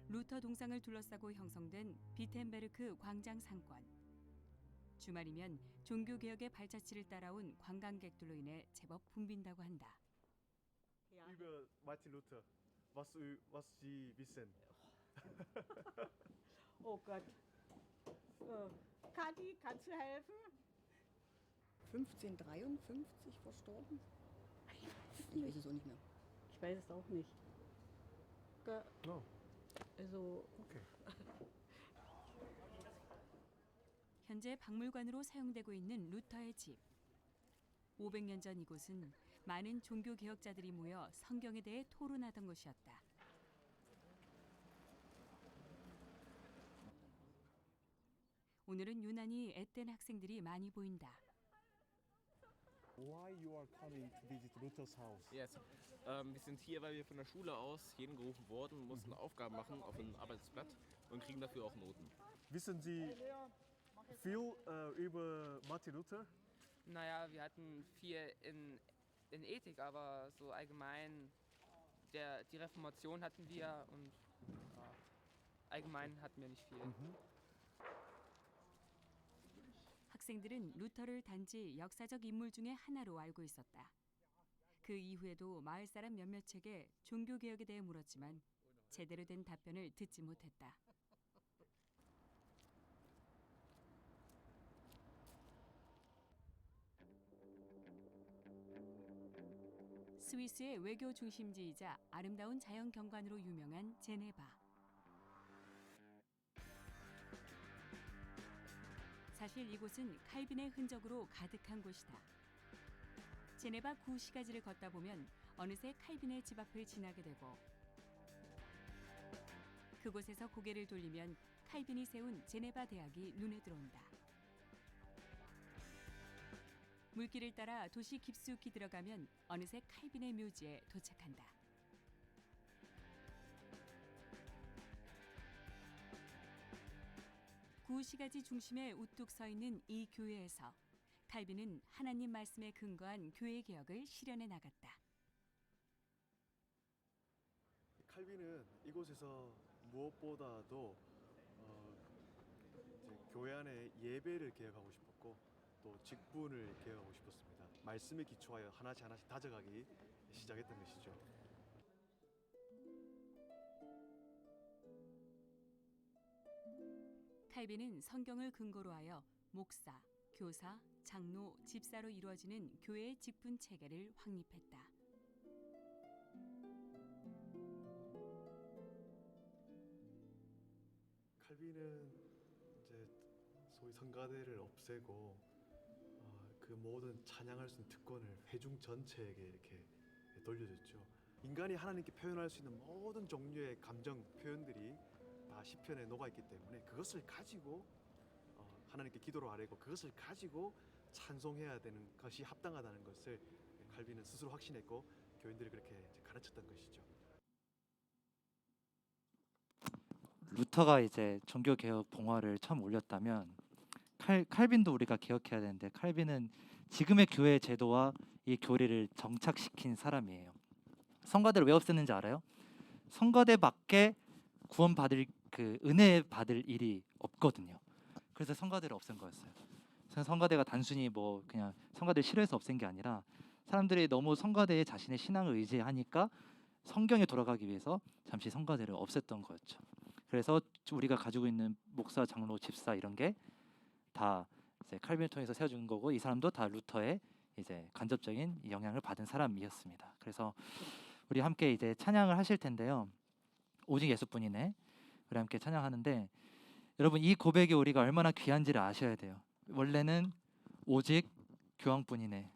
루터 동상을 둘러싸고 형성된 비텐베르크 광장 상권. 주말이면 종교개혁의 발자취를 따라온 관광객들로 인해 제법 붐빈다고 한다. Über Martin Luther, was Sie wissen? Oh Gott. Kathi, kannst du helfen? 1553 verstorben. Ich weiß es auch nicht mehr. Ich weiß es auch nicht. No. Also, Okay. 현재 박물관으로 사용되고 있는 루터의 집. 500년 전 이곳은 많은 종교 개혁자들이 모여 성경에 대해 토론하던 곳이었다. 오늘은 유난히 앳된 학생들이 많이 보인다. Why you are coming to visit Luther's house? Yes. Wir sind hier, weil wir von der Schule aus hierhin gerufen wurden, mussten Aufgaben machen auf ein Arbeitsblatt und kriegen dafür auch Noten. Wissen Sie viel über Martin Luther? Naja, wir hatten viel in Ethik, aber so allgemein die Reformation hatten wir und allgemein hatten wir nicht viel. 학생들은 루터를 단지 역사적 인물 중의 하나로 알고 있었다. 그 이후에도 마을 사람 몇몇에게 종교 개혁에 대해 물었지만 제대로 된 답변을 듣지 못했다. 스위스의 외교 중심지이자 아름다운 자연 경관으로 유명한 제네바. 사실 이곳은 칼빈의 흔적으로 가득한 곳이다. 제네바 구시가지를 걷다 보면 어느새 칼빈의 집 앞을 지나게 되고 그곳에서 고개를 돌리면 칼빈이 세운 제네바 대학이 눈에 들어온다. 물길을 따라 도시 깊숙이 들어가면 어느새 칼빈의 묘지에 도착한다. 구시가지 중심에 우뚝 서 있는 이 교회에서 칼빈은 하나님 말씀에 근거한 교회 개혁을 실현해 나갔다. 칼빈은 이곳에서 무엇보다도 이제 교회 안에 예배를 개혁하고 싶었고 또 직분을 개혁하고 싶었습니다. 말씀에 기초하여 하나씩 다져가기 시작했던 것이죠. 칼빈은 성경을 근거로 하여 목사, 교사, 장로, 집사로 이루어지는 교회의 직분 체계를 확립했다. 칼빈은 이제 소위 성가대를 없애고 그 모든 찬양할 수 있는 특권을 회중 전체에게 이렇게 돌려줬죠. 인간이 하나님께 표현할 수 있는 모든 종류의 감정 표현들이 다 시편에 녹아 있기 때문에 그것을 가지고 하나님께 기도로 아뢰고 그것을 가지고 찬송해야 되는 것이 합당하다는 것을 칼빈은 스스로 확신했고 교인들이 그렇게 이제 가르쳤던 것이죠. 루터가 이제 종교 개혁 봉화를 처음 올렸다면 칼빈도 우리가 기억해야 되는데 칼빈은 지금의 교회 제도와 이 교리를 정착시킨 사람이에요. 성가대를 왜 없앴는지 알아요? 성가대밖에 구원받을 그 은혜 받을 일이 없거든요. 그래서 성가대를 없앤 거였어요. 그래서 성가대가 단순히 뭐 그냥 성가대를 싫어해서 없앤 게 아니라 사람들이 너무 성가대에 자신의 신앙을 의지하니까 성경에 돌아가기 위해서 잠시 성가대를 없앴던 거였죠. 그래서 우리가 가지고 있는 목사, 장로, 집사 이런 게 다 이제 칼빈을 통해서 세워준 거고 이 사람도 다 루터의 이제 간접적인 영향을 받은 사람이었습니다. 그래서 우리 함께 이제 찬양을 하실 텐데요. 오직 예수뿐이네. 우리 함께 찬양하는데 여러분 이 고백이 우리가 얼마나 귀한지를 아셔야 돼요. 원래는 오직 교황뿐이네.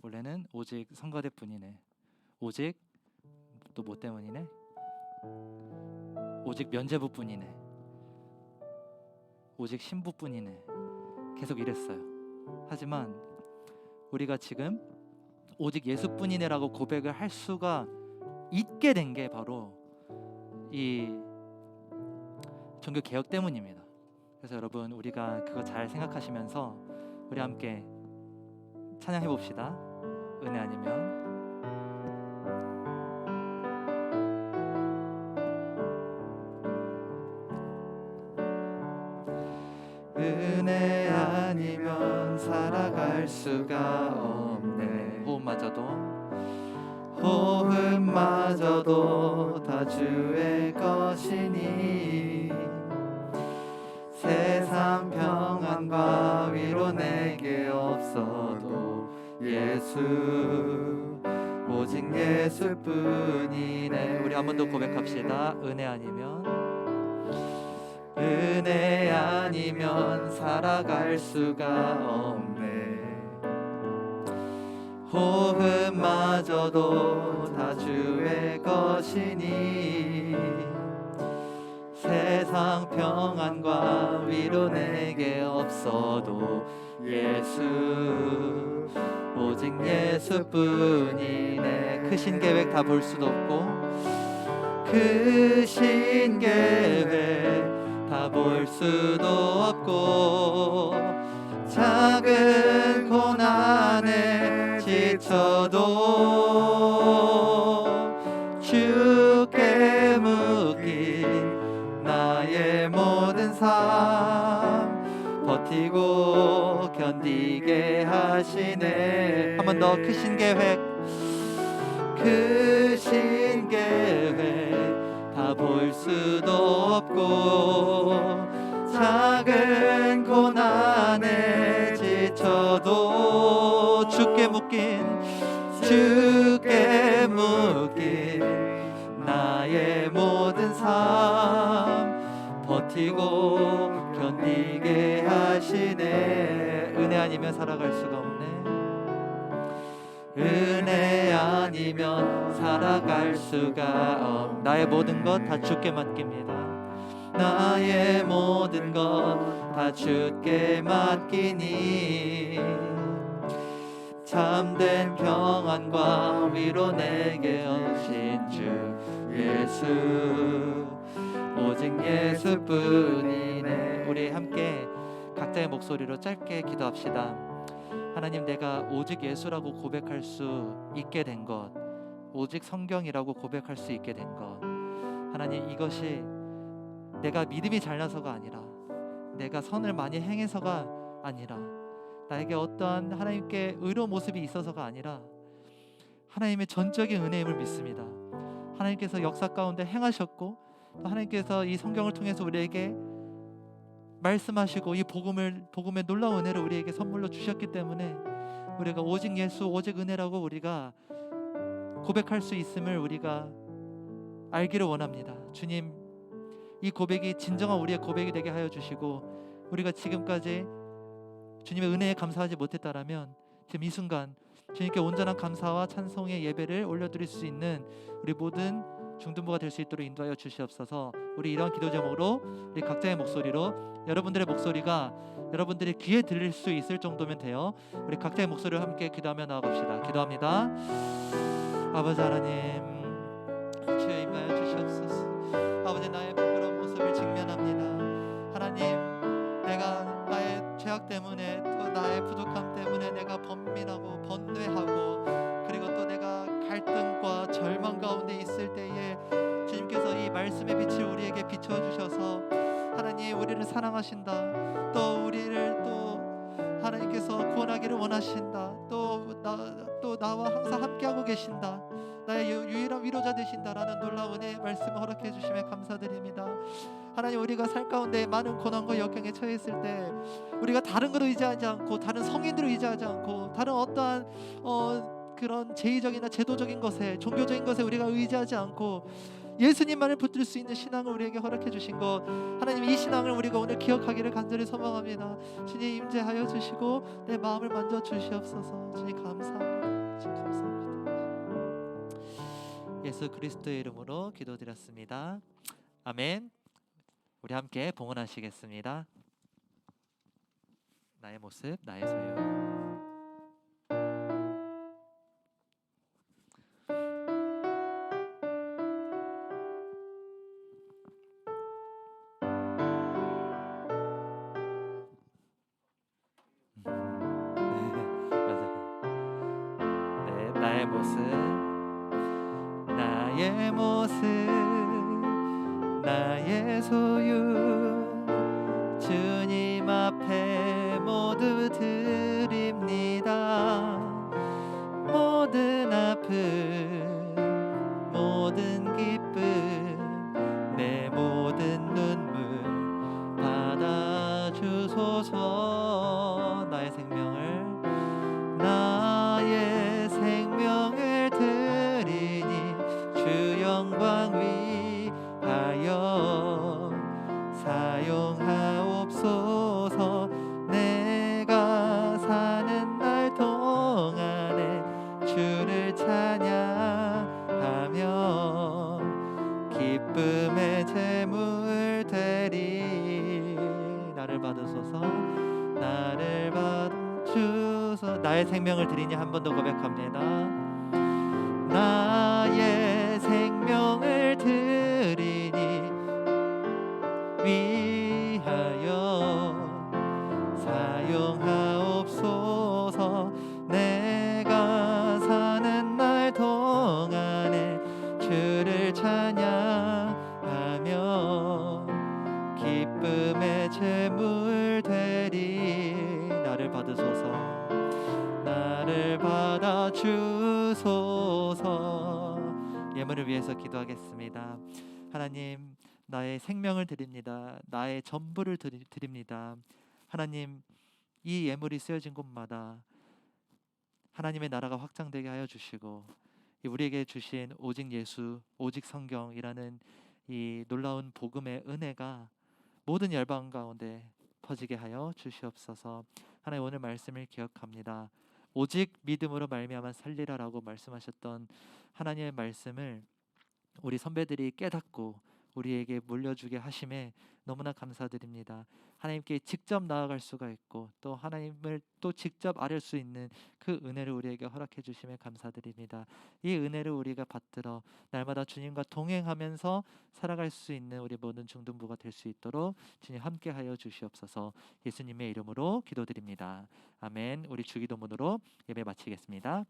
원래는 오직 성가대뿐이네. 오직 또 뭐 때문이네? 오직 면죄부뿐이네. 오직 신부뿐이네. 계속 이랬어요. 하지만 우리가 지금 오직 예수뿐이네라고 고백을 할 수가 있게 된 게 바로 이 종교 개혁 때문입니다. 그래서 여러분 우리가 그거 잘 생각하시면서 우리 함께 찬양해 봅시다. 은혜 아니면. 은혜 아니면 살아갈 수가 없네. 호흡마저도 다 주의 것이니 세상 평안과 위로 내게 없어도 예수 오직 예수뿐이네. 우리 한 번 더 고백합시다. 은혜 아니면 살아갈 수가 없네. 호흡마저도 다 주의 것이니 세상 평안과 위로 내게 없어도 예수 오직 예수뿐이네. 크신 계획 다 볼 수도 없고 크신 계획 다 볼 수도 없고 작은 고난에 지쳐도 주께 묶인 나의 모든 삶 버티고 견디게 하시네. 한 번 더. 크신 계획 다 볼 수도 없고 작은 고난에 지쳐도 주께 묶인 나의 모든 삶 버티고 견디게 하시네. 은혜 아니면 살아갈 수가 없네. 은혜 아니면 살아갈 수가 없네. 나의 모든 것 다 주께 맡깁니다. 나의 모든 것 다 주께 맡기니 참된 평안과 위로 내게 오신 주 예수 오직 예수뿐이네. 우리 함께 각자의 목소리로 짧게 기도합시다. 하나님, 내가 오직 예수라고 고백할 수 있게 된 것, 오직 성경이라고 고백할 수 있게 된 것, 하나님, 이것이 내가 믿음이 잘나서가 아니라 내가 선을 많이 행해서가 아니라 나에게 어떠한 하나님께 의로운 모습이 있어서가 아니라 하나님의 전적인 은혜임을 믿습니다. 하나님께서 역사 가운데 행하셨고 또 하나님께서 이 성경을 통해서 우리에게 말씀하시고 이 복음의 놀라운 은혜를 우리에게 선물로 주셨기 때문에 우리가 오직 예수 오직 은혜라고 우리가 고백할 수 있음을 우리가 알기를 원합니다. 주님, 이 고백이 진정한 우리의 고백이 되게 하여 주시고 우리가 지금까지 주님의 은혜에 감사하지 못했다라면 지금 이 순간 주님께 온전한 감사와 찬송의 예배를 올려드릴 수 있는 우리 모든 중등부가 될 수 있도록 인도하여 주시옵소서. 우리 이러한 기도 제목으로 우리 각자의 목소리로 여러분들의 목소리가 여러분들의 귀에 들릴 수 있을 정도면 돼요. 우리 각자의 목소리로 함께 기도하며 나아갑시다. 기도합니다. 아버지 하나님, 주여 임하여 주시옵소서. 아버지, 나의 부끄러운 모습을 직면합니다. 하나님, 내가 나의 죄악 때문에 또 나의 부족함 때문에 내가 번민하고 번뇌하고 그리고 또 내가 갈등과 절망 가운데 있을 때에 주님께서 이 말씀의 빛을 우리에게 비춰주셔서 하나님, 우리를 사랑하신다. 또 우리를 또 하나님께서 구원하기를 원하신다. 또 나와 항상 함께하고 계신다. 나의 유일한 위로자 되신다라는 놀라운 은혜의 말씀을 허락해 주시며 감사드립니다. 하나님, 우리가 삶 가운데 많은 고난과 역경에 처했을 때 우리가 다른 것을 의지하지 않고 다른 성인들을 의지하지 않고 다른 어떠한 그런 제의적이나 제도적인 것에 종교적인 것에 우리가 의지하지 않고 예수님만을 붙들 수 있는 신앙을 우리에게 허락해 주신 것, 하나님, 이 신앙을 우리가 오늘 기억하기를 간절히 소망합니다. 주님 임재하여 주시고 내 마음을 만져 주시옵소서. 주님 감사합니다. 주님 감사합니다. 예수 그리스도의 이름으로 기도드렸습니다. 아멘. 우리 함께 봉헌하시겠습니다. 나의 모습, 나의 소유. 나의 모습, 나의 모습, 나의 소유, 주님 앞에 모두 드립니다. 모든 아픔, 모든 기쁨, 내 모든 눈물 받아주소서. 나의 생명을 드리니 주 영광 위하여 사용하옵소서. 내가 사는 날 동안에 주를 찬양하며 기쁨의 제물 되리. 나를 받으소서, 나를 받으소서. 나의 생명을 드리니 한 번 더 고백합니다. 나의 생명을 드리니 위하여 사용하옵소서. 내가 사는 날 동안에 주를 찬양하며 기쁨의 제물 되리. 나를 받으소서, 나를 받아주소서. 예물을 위해서 기도하겠습니다. 하나님, 나의 생명을 드립니다. 나의 전부를 드립니다. 하나님, 이 예물이 쓰여진 곳마다 하나님의 나라가 확장되게 하여 주시고 우리에게 주신 오직 예수, 오직 성경이라는 이 놀라운 복음의 은혜가 모든 열방 가운데 퍼지게 하여 주시옵소서. 하나님, 오늘 말씀을 기억합니다. 오직 믿음으로 말미암아 살리라라고 말씀하셨던 하나님의 말씀을 우리 선배들이 깨닫고 우리에게 물려주게 하심에 너무나 감사드립니다. 하나님께 직접 나아갈 수가 있고 또 하나님을 또 직접 아뢰 수 있는 그 은혜를 우리에게 허락해 주심에 감사드립니다. 이 은혜를 우리가 받들어 날마다 주님과 동행하면서 살아갈 수 있는 우리 모든 중등부가 될 수 있도록 주님 함께하여 주시옵소서. 예수님의 이름으로 기도드립니다. 아멘. 우리 주기도문으로 예배 마치겠습니다.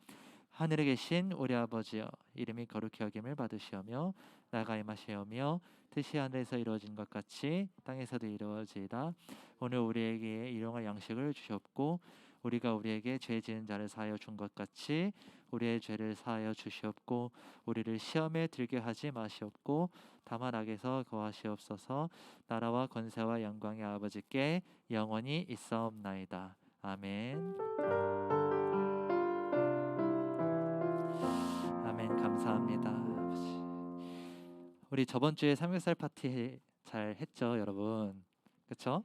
하늘에 계신 우리 아버지여, 이름이 거룩히 여김을 받으시오며 나가 임하시오며 뜻이 하늘에서 이루어진 것 같이 땅에서도 이루어지이다. 오늘 우리에게 일용할 양식을 주시옵고 우리가 우리에게 죄 지은 자를 사하여 준 것 같이 우리의 죄를 사하여 주시옵고 우리를 시험에 들게 하지 마시옵고 다만 악에서 거하시옵소서. 나라와 권세와 영광의 아버지께 영원히 있사옵나이다. 아멘. 아멘. 감사합니다. 우리 저번 주에 삼겹살 파티 잘 했죠, 여러분? 그렇죠?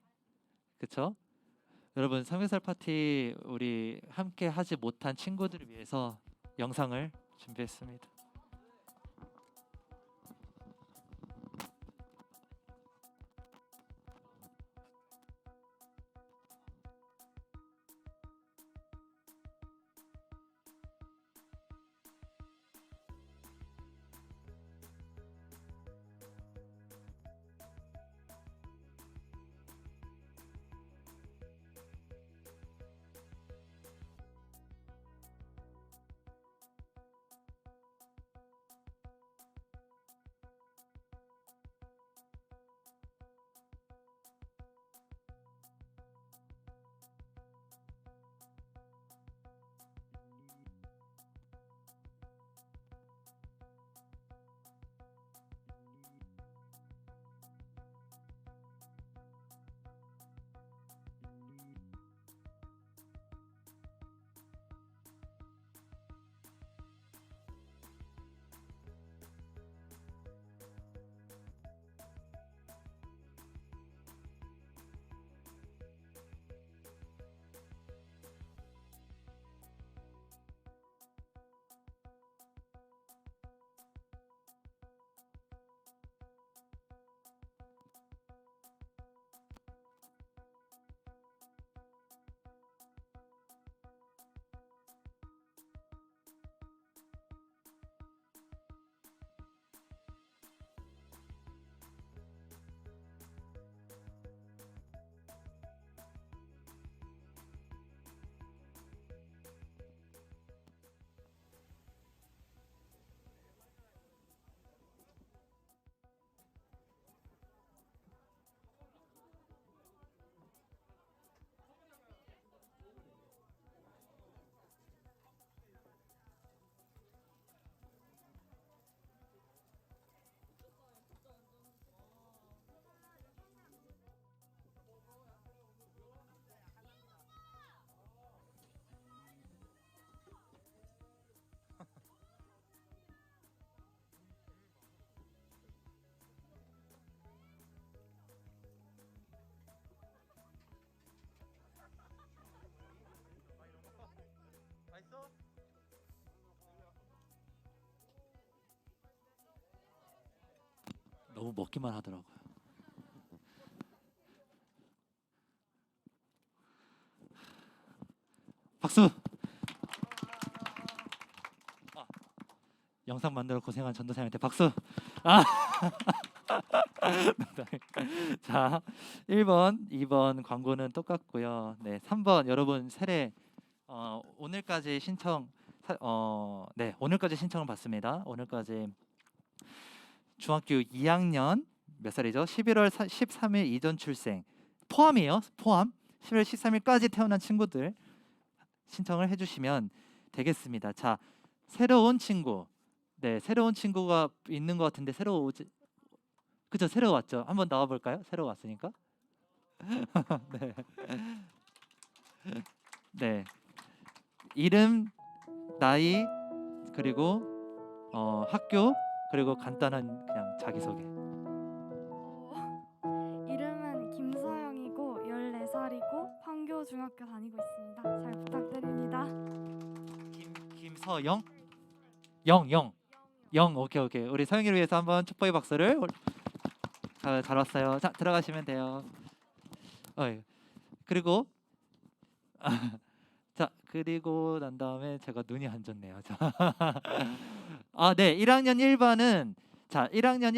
그렇죠? 여러분, 삼겹살 파티 우리 함께 하지 못한 친구들을 위해서 영상을 준비했습니다. 너무 먹기만 하더라고요. 박수. 영상 만들어 고생한 전도사님한테 박수. 자, 1번, 2번 광고는 똑같고요. 네, 3번 여러분 세례 오늘까지 신청 네, 오늘까지 신청을 받습니다. 오늘까지 중학교 2학년 몇 살이죠? 11월 13일 이전 출생 포함이에요. 포함. 11월 13일까지 태어난 친구들 신청을 해주시면 되겠습니다. 자, 새로운 친구. 네, 새로운 친구가 있는 것 같은데 새로 오지? 그죠? 새로 왔죠. 한번 나와 볼까요? 새로 왔으니까. 네. 네. 이름, 나이, 그리고 학교, 그리고 간단한 그냥 자기소개. 이름은 김서영이고 14살이고 판교중학교 다니고 있습니다. 잘 부탁드립니다. 김서영? 영. 오케이. 우리 서영이를 위해서 한번 축복의 박수를. 잘 왔어요. 자, 들어가시면 돼요. 그리고 자, 그리고 난 다음에 제가 눈이 안 좋네요. 자. 네, 1학년 1반은 자, 1학년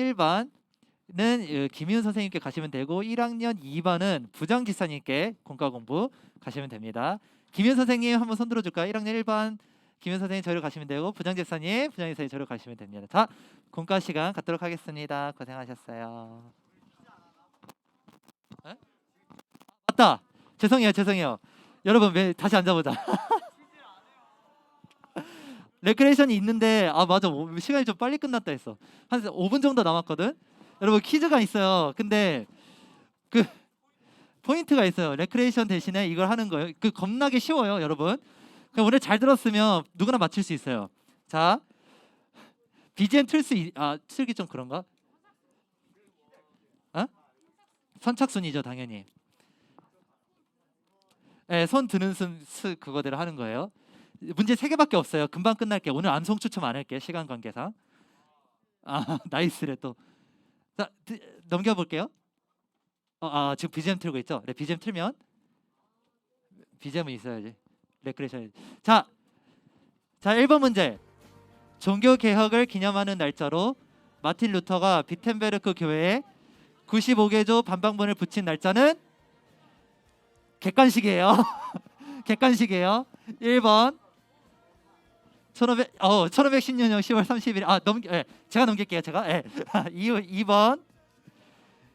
1반은 김희훈 선생님께 가시면 되고 1학년 2반은 부장 기사님께 공과 공부 가시면 됩니다. 김희훈 선생님 한번 손 들어 줄까요? 1학년 1반 김현 선생님 저리로 가시면 되고 부장 집사님 저리로 가시면 됩니다. 자, 공과 시간 갖도록 하겠습니다. 고생하셨어요. 에? 맞다. 죄송해요. 여러분 다시 앉아보자. 레크레이션이 있는데 맞아. 시간이 좀 빨리 끝났다 했어. 한 5분 정도 남았거든. 여러분 퀴즈가 있어요. 근데 그 포인트가 있어요. 레크레이션 대신에 이걸 하는 거예요. 그 겁나게 쉬워요, 여러분. 그럼 오늘 잘 들었으면 누구나 맞출 수 있어요. 자, BGM 틀기 좀 그런가? 선착순이죠, 당연히. 네, 손 드는 그거대로 하는 거예요. 문제 3개밖에 없어요. 금방 끝날게요. 오늘 암송 추첨 안 할게요. 시간 관계상. 나이스래 또. 자, 넘겨볼게요. 지금 BGM 틀고 있죠? 네, BGM 틀면 BGM은 있어야지. 레크레이션. 자, 1번 문제. 종교 개혁을 기념하는 날짜로 마틴 루터가 비텐베르크 교회에 95개조 반박문을 붙인 날짜는 객관식이에요. 객관식이에요. 1번 1510년 10월 30일. 제가 넘길게요. 제가. 2번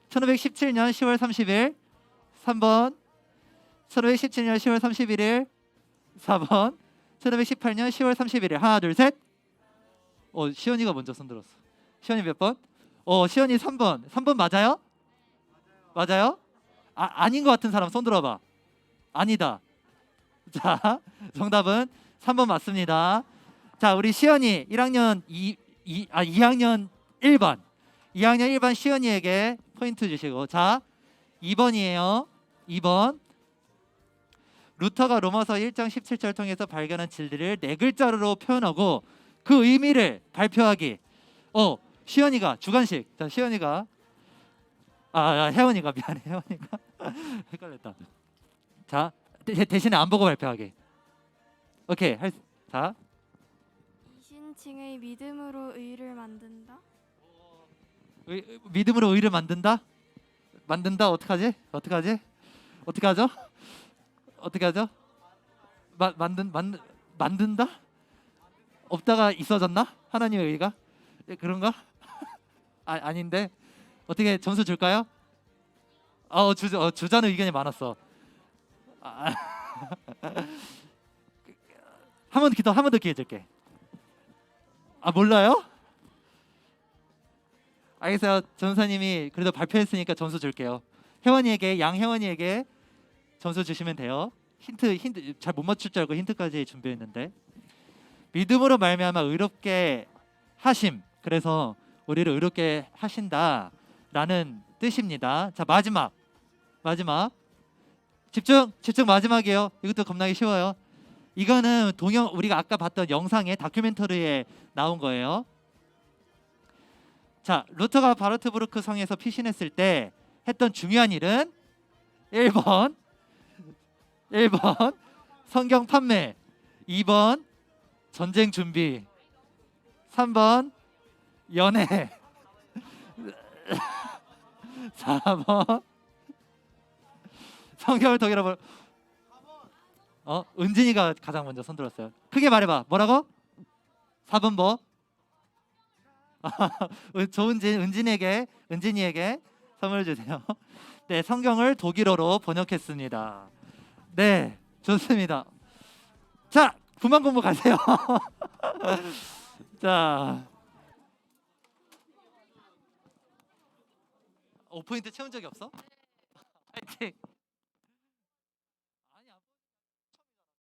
1517년 10월 30일. 3번 1517년 10월 31일. 4번 1518년 10월 31일. 하나 둘 셋. 시연이가 먼저 손들었어. 시연이 몇 번? 시연이 3번. 3번 맞아요? 맞아요? 아닌 것 같은 사람 손 들어봐. 아니다. 자, 정답은 3번 맞습니다. 자, 우리 시연이 2학년 1반 2학년 1반 시연이에게 포인트 주시고. 자, 2번이에요. 2번. 루터가 로마서 1장 17절을 통해서 발견한 진리를 4글자로 표현하고 그 의미를 발표하기. 시연이가 주관식. 자, 시연이가 혜원이가 미안해. 혜원이가 헷갈렸다. 자, 대신에 안 보고 발표하기. 오케이. 자, 이신칭의 믿음으로 의를 만든다. 믿음으로 의를 만든다? 어떡하지? 어떻게 하죠? 어떻게 하죠? 만든다? 없다가 있어졌나? 하나님의 의가? 그런가? 아닌데. 어떻게 점수 줄까요? 주자는 의견이 많았어. 한 번 더 기회 줄게. 몰라요? 알겠어요. 전사님이 그래도 발표했으니까 점수 줄게요. 양혜원이에게 점수 주시면 돼요. 힌트 잘 못 맞출 줄 알고 힌트까지 준비했는데. 믿음으로 말미암아 의롭게 하심. 그래서 우리를 의롭게 하신다라는 뜻입니다. 자, 마지막 집중 마지막이에요. 이것도 겁나게 쉬워요. 이거는 우리가 아까 봤던 영상의 다큐멘터리에 나온 거예요. 자, 루터가 바르트부르크 성에서 피신했을 때 했던 중요한 일은 1번 성경 판매, 2번 전쟁 준비, 3번 연애, 4번 성경을 더 길어볼. 은진이가 가장 먼저 손 들었어요. 크게 말해봐. 뭐라고? 4번 뭐? 조은진, 은진이에게 선물 주세요. 네, 성경을 독일어로 번역했습니다. 네, 좋습니다. 자, 분만 공부 가세요. 자, 5포인트 채운 적이 없어? 파이팅.